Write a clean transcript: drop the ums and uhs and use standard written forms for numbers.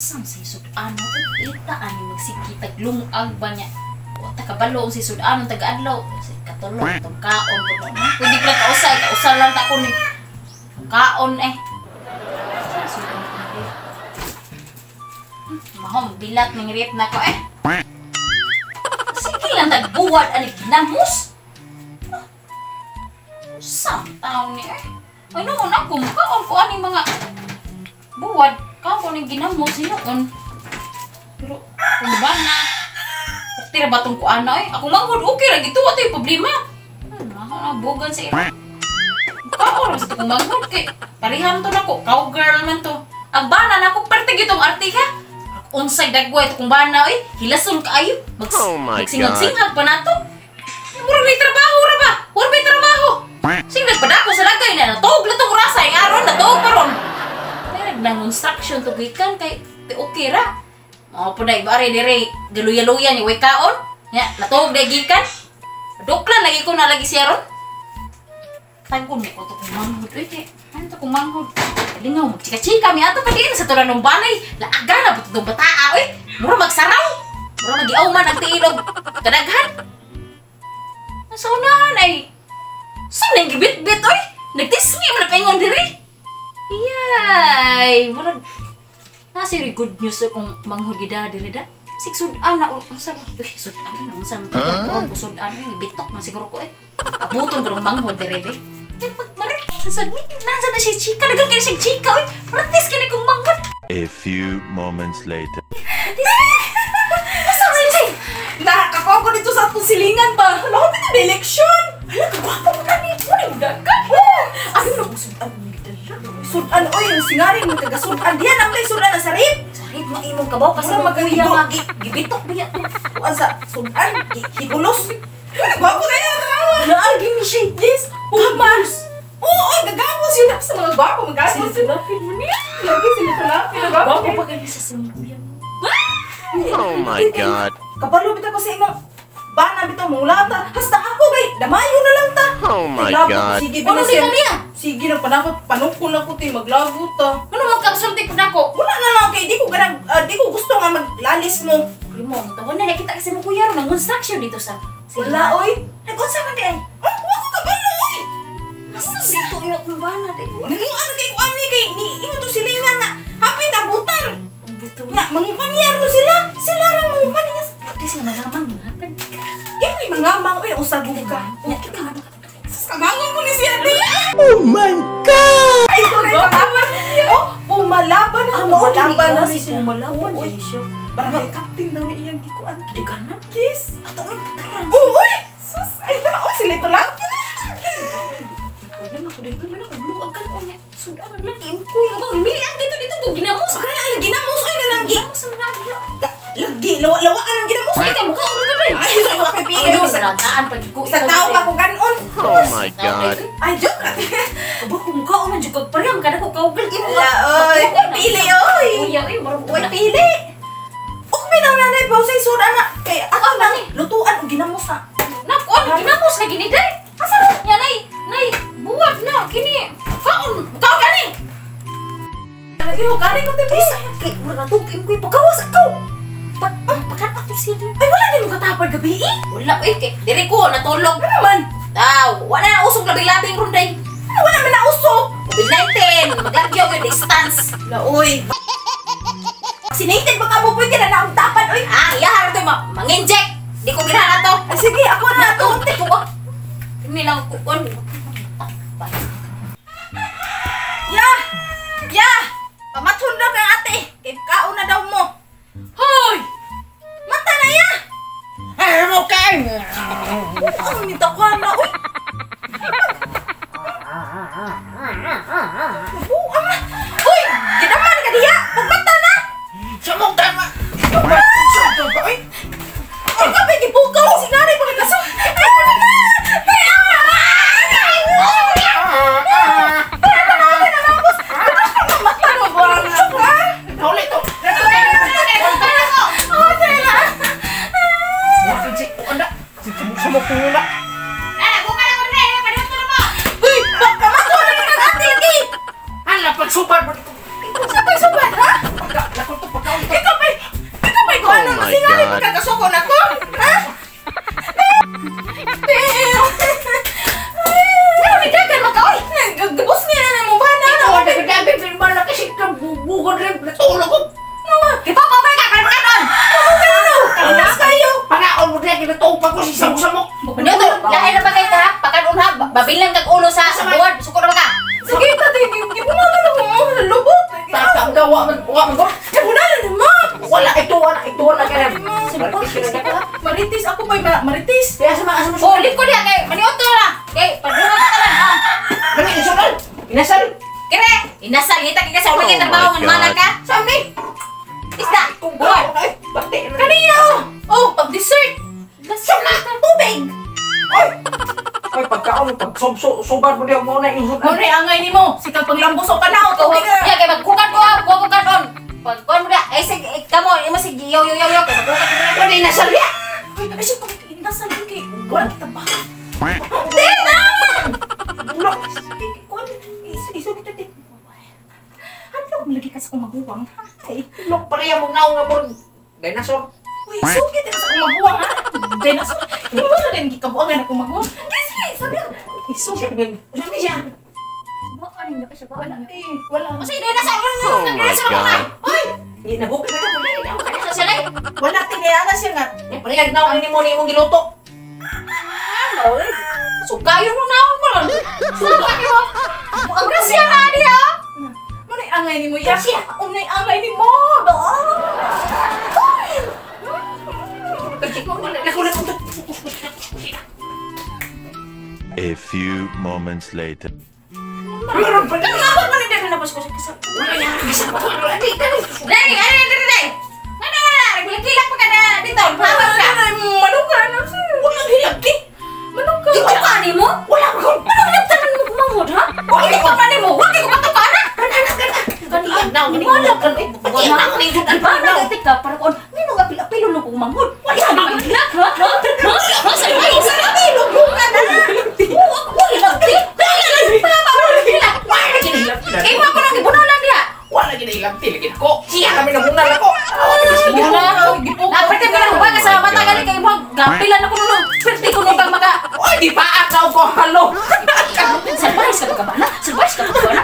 Sam si Sudano ita ani magsikitag lungag ba niya. O takabalo si Sudano taga-adlaw. Si katulong itong kaon po. Pwede ka kausa lang ta ko ni kaon eh. Mahom bilat ning rip na ko eh. Sige lang tagbuwad ani ginamos. Sam taon ni eh. Ay noon ako makaon ko ani mga buwad kako ning ginamos hinuon. Pero kung ba na tira batong ko ana eh. Ako manghod okay ra gito wa tay problema. Maho na bugan sa ira. Kaon ra sa kong manghod kay pariham to nako cowgirl man to. Ang bana na ko perte gitong arte ha. Unsay dagway to kung bana oy, hilason kaayo. Magsingag-singag pa nato. Mura may trabaho ra ba? Mura may trabaho. Sing nagpadako sa lagay na natog la tong rasa ang aron natog karon. Pero nang instruction to gikan kay okay ra. Mao puday bare dire galuya-luya ni way kaon. Nya natog day gikan. Doklan lagi ko na lagi siya ron. Tangkon ni ko to kumanghod oy kay ano to kumanghod. Lingaw magchika-chika mi ato kadi sa tulan ng balay. Laaga na buto tong bataa oy. Mura magsaraw. Mura magiaw man ang tiilog kadaghan. Sa unahan ay saan yung gibit-bit oy? Nagtisngi man paingon diri. Iyay, mura nasi good news kung manghod gida diri da. Sudan na unsa ba? Sudan na unsa man ko sudan ni bitok man siguro ko eh. Abuton ko manghod diri di. Mari sa nasa na si chika dagang kay si chika oy. Practice kini kong manghod. A few moments later. Sorry. Nakakakuha ko dito sa atong silingan ba? Hala ko na eleksyon. Hala, kagwapo mo na nito. Dagan. Ano na kung sudan mo gidala? Sudan, oy, yung singaring mo kagasudan. Diyan ang may sudan na sarip. Sarip mo imong kabaw kasi Wala magawiya magawibo. gibitok biya to. Kuan sa sudan, hibulos. Kagwapo na yan. Wala give me shade this. Pumas. Oo, gagawos yun sa mga gwapo. Magagawos yun. Silapin mo niya. Lagi sila talapin. Bago pa kayo sa sinukuya mo. Oh my God. Kabalo bitaw ko sa imong bana bitaw mong lata. Hasta ako kay damayo na lang ta. Oh my Naglagot, God. Sige, Ano di binasyan. kaniya? Sige na panakot, panungkol na ko ti maglagot ta. Ano magkasulti ko na ko? Wala na lang kay di ko ganang di ko gusto nga maglalis mo. Primo, tawon na nakita kasi mo kuya ron ng construction dito sa Wala oy. Nagunsa man di ay. Oh, wa ko kabalo oy. Asa dito iyok ng bana di ko. Naging ano kay ko ani kay ni imo to silingan na happy na butar. Bito Na mangupanyar mo sila. Sila ra mangupanyar. Pati sila malaman mo hatag. Kaya mangamang oy usag ka. Kamangon ko ni siya di. Oh my God. Ay, ito na yung panglaban. Oh, pumalaban na. Pumalaban na si Pumalaban Uy, di siya. barangay captain daw ni iyang gikuan. Di ganan. Kiss. Ato ang pagkaran. Uy! Sus! Ay, oh, sila ito lang. Wala na ko dito man ako luwag ka ko niya. Sudan na lang im kuya ko. Milian dito ko ginamos. Kaya ang ginamos ay nananggi. Ginamos sa nagyo. Lagi, lawa ka ng ginamos. Ay, kamu ka ulo ka ba? Ay, sa mga pipili. Ano sa lantaan pag ko. Sa tao ka ko ganon. Oh my God. Ay, joke lang. Aba kung ka man jud kag parehang kada ko kaugal imo. Wala, oy. Pili, oy. Kuya, oy, maro Uy, pili. Okay na nanay, pausay soda na. Kaya ako Ano na, ni? lutuan o ginamos na. Nakon, ginamos na gini day. Asa nya nay buwag na kini. Kaon gani. Iyo, kari ko tibis. Kay mura na tugim ko pagawas ikaw. Pagkat ako siya din. Ay, wala din mo katapad gabi eh. Wala kay diri ko natulog. Ano naman? Daw, wala na usog labing-labing runday. Ay, wala man na usok. COVID-19, maglagyo yung distance. Laoy. Vaccinated ba ka mo pwede na nauntapan, oy? Ah, iya to mang-inject. Di ko ginahan to. Ay, sige, ako na to. Natunti ko ba? Hindi lang ko kon. Ya! Ya! Pamathon daw kang ate. Kay kaon na daw mo. Hoy! Mata na ya! Ay, mo kay. Ano ni takwan na, oy? Buang na. Uy! Ginaman ka diya! Pagmata na! Samong tama. Oy! Ay, ka ba gibugaw? Sinari pa ka kaso. Ay, wala na! Ay, ama! Mata mo, buang na. ko na ko. Ha? Pero may dagan makaoy. Gabos nga na mo ba na? Ito, dabi, pero ba na kasi bukod rin, natulog ko. Kita pa ba ka kanon? Tanas kayo. Panaon mo rin, kinatupag ko si samok-samok. Ano to? Lain na ba kayo ha? Pakanon ha? Babilang kag ulo sa buwad. Suko na ba ka? Sige, tatay, di mo naman ako lubot. Tatagawa man ko. Eh, wala na naman. Wala, ito na ka na. Maritis ako ba? Maritis. Kaya sa mga asa mo Oh, liko diha kay maniuto na. Kay padungan ka lang ha. Dali, insulal. Inasal. Kire, inasal kita kay sa umay trabaho ng mana ka. Saan ni? Isda. Buwad. Pati. Kanina. Oh, pag-dessert. Lasyon na tubig. Ay, pagkaon, pag-subar mo diyan muna yung Ano angay ni mo? Sikang panglambos o panahon. Oh, Tubig na. ya kay magkukat ko ha. Kuha ko kanon. Pag kuha mo da. Ay sige, kamo imo sige yo. Kay magkukat ko. Ano inasal ya? Ay, siya pag inasal yun kay wala kita ba? Ano lagi ka sa kumaguwang? Ay, Lok, pareha mong naong nga mo. Dinosaur. uy, sugit ka sa kumaguwang ha? Dinosaur. Hindi mo na rin gikabuangan na kumaguwang. Sige, sabi ko. Uy, sugit. Saan ni siya? Baka ni ka siya ba? Wala eh, wala. Kasi dili sa ulo. Oh my God. Uy, Nabukit na ka. Sa sila. wala tinayana siya nga. Pareha naong ni mo ni mong giluto. Sukayo mo na mo. Sukayo. Ang grasya na dia. Manay angay ni mo yan. Unay angay ni mo. A few moments later. Meron pa. Kapag man hindi na ko sa kisa. Dai, dai. Mana wala, nagkilak pa ka na dito. Hawak ka. Manukan na siya. Walang hilagi. Manukan. Ito ka ni mo? Wala ko. Ano nagtanan mo kumangod ha? Wala ko pa ni mo. Wala ko pa ka na. Kanina naong ni mo. Pati naong ni mo. Di ba nagatik ka para kon? Nino nga pila-pilo no kumangod. Wala ka na hilak ha? Ha? Sa iyo sa pilo ka na. Wala lagti. Kay mo ako nang ibunalan diha. Wala gina ilang tiligid ko. Siya kami nabunal ako. Naperte ka lang ba ka sa mata gali kay mo gapilan ako nuno. Perte ko nung maka. Oy, di pa ako ko halo. Surprise ka ba na? Surprise ka ba na?